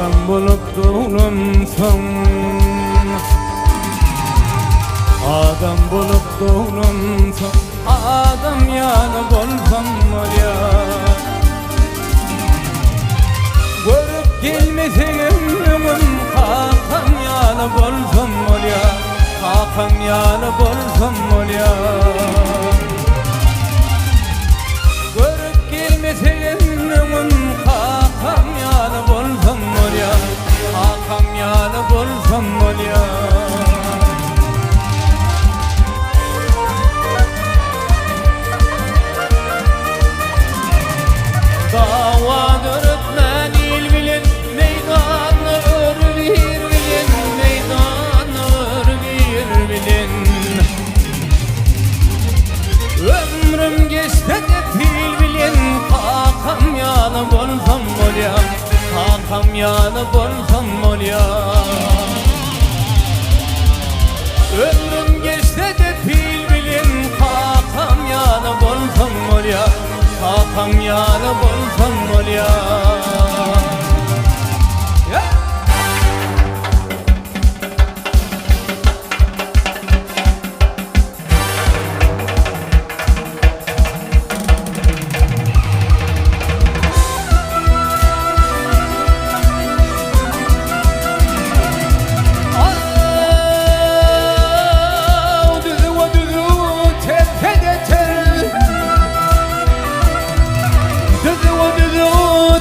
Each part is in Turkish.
Adam bulup doğulansam, adam bulup doğulansam, adam yanıp olsam var ya. Görüp gelmesenim kakam yanıp olsam var ya, kakam yanıp olsam var ya. Görüp gelmesenim kakam yanıp olsam var ya, kakam yanıp olsam var ya. Davadır ötmen il bilin, meydanı örgür bilin, meydanı örgür bilin. Ömrüm geçti de fil bilin, kakam yanıp olsam ol ya, kakam yanıp olsam ol ya. Ömrüm geçti de fil bilin, kakam yanıp olsam ol ya, kakam yanıp olsam ol ya.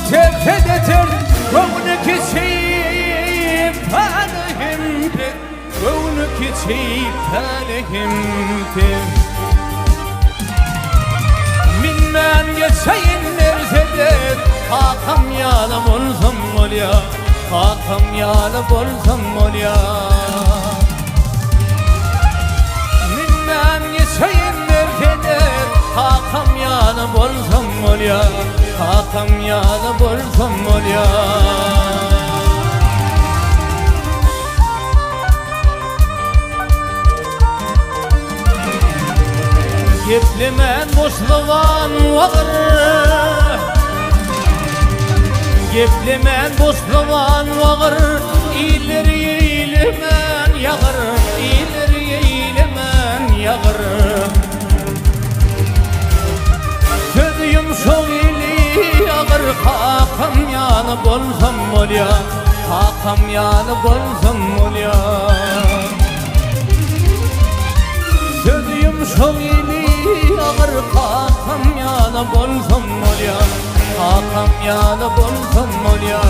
Tepedeter, gönlü keçip alehimdir, gönlü keçip alehimdir. Minmen geçeyin nerzedir, kakam yanıp olsam ol ya, kakam yanıp olsam ol ya. Minmen geçeyin nerzedir, kakam yanıp olsam ol ya, kakam yanıp olsam ol ya. Geplemen boşluğan vağır, geplemen boşluğan vağır, ileri eğilmen yağır, ileri eğilmen yağır. Sözüm şol ili yağır, kakam yanıp olsam ol ya, kakam yanıp olsam ol ya. Sözüm şol ili yağır, kakam yanıp olsam ol ya, kakam yanıp olsam ol ya.